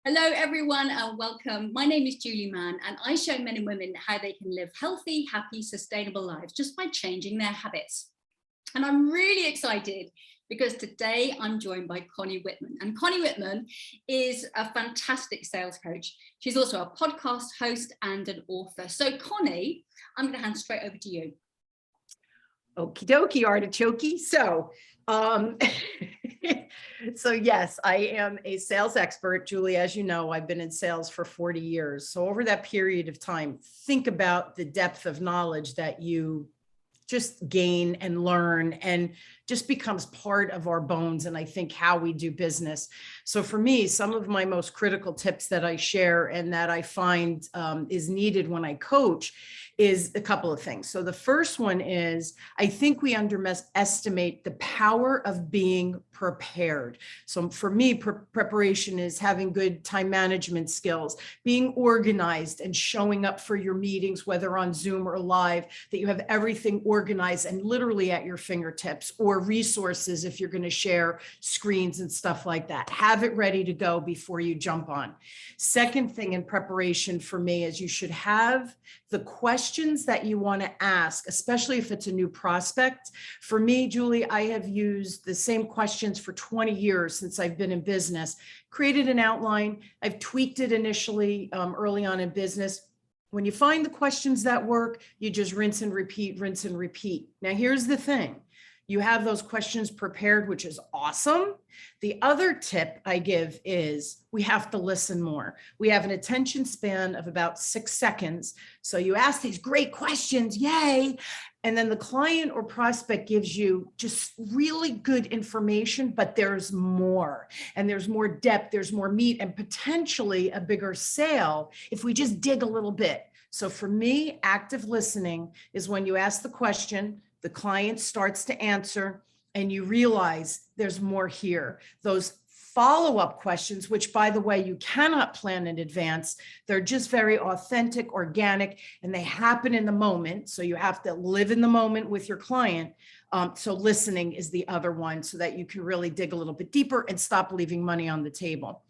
Hello, everyone, and welcome. My name is Julie Mann, and I show men and women how they can live healthy, happy, sustainable lives just by changing their habits. And I'm really excited because today I'm joined by Connie Whitman. And Connie Whitman is a fantastic sales coach. She's also a podcast host and an author. So Connie, I'm going to hand straight over to you. Okie dokie, artichoke. So yes, I am a sales expert. Julie, as you know, I've been in sales for 40 years. So over that period of time, think about the depth of knowledge that you just gain and learn and just becomes part of our bones. And I think how we do business. So for me, some of my most critical tips that I share and that I find is needed when I coach is a couple of things. So the first one is, I think we underestimate the power of being prepared. So for me, preparation is having good time management skills, being organized and showing up for your meetings, whether on Zoom or live, that you have everything organized and literally at your fingertips, or resources if you're going to share screens and stuff like that. Have it ready to go before you jump on. Second thing in preparation for me is you should have the questions that you want to ask, especially if it's a new prospect. For me, Julie, I have used the same questions for 20 years since I've been in business, created an outline. I've tweaked it initially early on in business. When you find the questions that work, you just rinse and repeat, rinse and repeat. Now, here's the thing. You have those questions prepared, which is awesome. The other tip I give is we have to listen more. We have an attention span of about 6 seconds. So you ask these great questions, yay. And then the client or prospect gives you just really good information, but there's more, and there's more depth, there's more meat, and potentially a bigger sale if we just dig a little bit. So for me, active listening is when you ask the question, the client starts to answer, and you realize there's more here. Those follow-up questions, which by the way, you cannot plan in advance. They're just very authentic, organic, and they happen in the moment. So you have to live in the moment with your client. So listening is the other one so that you can really dig a little bit deeper and stop leaving money on the table.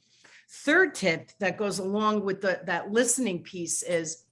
Third tip that goes along with that listening piece is,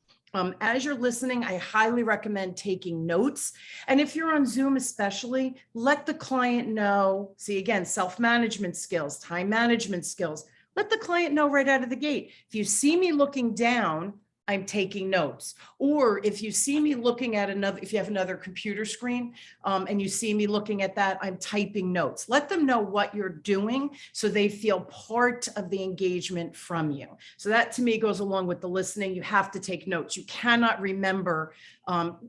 as you're listening, I highly recommend taking notes. And if you're on Zoom especially, let the client know, see again, self-management skills, time management skills, let the client know right out of the gate. If you see me looking down, I'm taking notes. Or if you see me looking at if you have another computer screen and you see me looking at that, I'm typing notes. Let them know what you're doing so they feel part of the engagement from you. So that to me goes along with the listening. You have to take notes. You cannot remember.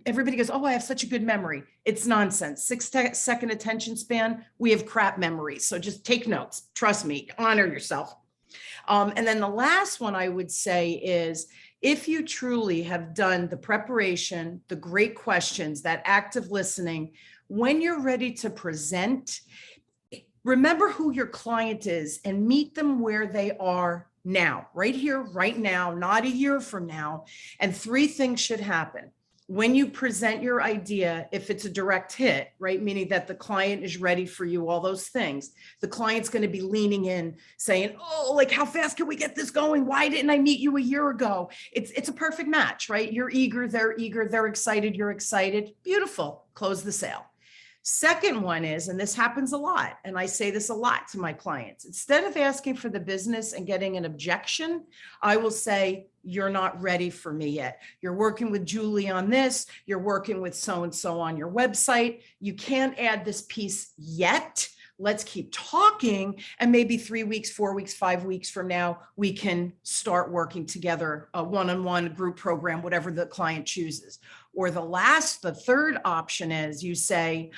Everybody goes, oh, I have such a good memory. It's nonsense. 6-second attention span. We have crap memories. So just take notes. Trust me, honor yourself. And then the last one I would say is, if you truly have done the preparation, the great questions, that active listening, when you're ready to present, remember who your client is and meet them where they are now, right here, right now, not a year from now. And 3 things should happen. When you present your idea, if it's a direct hit, right, meaning that the client is ready for you, all those things, the client's going to be leaning in saying, oh, like, how fast can we get this going? Why didn't I meet you a year ago? It's a perfect match, right? You're eager, they're excited, you're excited. Beautiful. Close the sale. Second one is, and this happens a lot, and I say this a lot to my clients, instead of asking for the business and getting an objection, I will say, you're not ready for me yet. You're working with Julie on this. You're working with so-and-so on your website. You can't add this piece yet. Let's keep talking. And maybe 3 weeks, 4 weeks, 5 weeks from now, we can start working together, a one-on-one group program, whatever the client chooses. Or the third option is you say,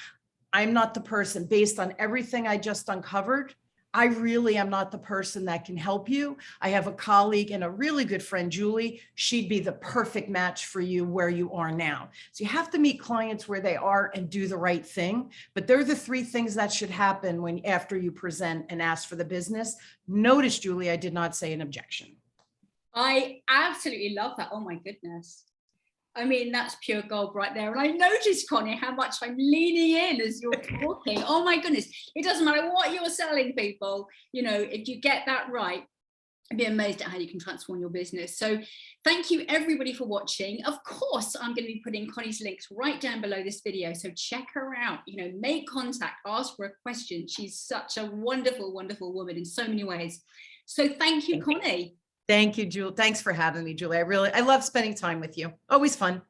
I'm not the person, based on everything I just uncovered, I really am not the person that can help you. I have a colleague and a really good friend, Julie. She'd be the perfect match for you where you are now. So you have to meet clients where they are and do the right thing. But they're the 3 things that should happen after you present and ask for the business. Notice, Julie, I did not say an objection. I absolutely love that. Oh my goodness. I mean, that's pure gold right there. And I noticed, Connie, how much I'm leaning in as you're talking. Oh my goodness. It doesn't matter what you're selling people. You know, if you get that right, be amazed at how you can transform your business. So thank you everybody for watching. Of course, I'm going to be putting Connie's links right down below this video. So check her out, make contact, ask her a question. She's such a wonderful, wonderful woman in so many ways. So thank you, Connie. Thank you, Julie. Thanks for having me, Julie. I love spending time with you. Always fun.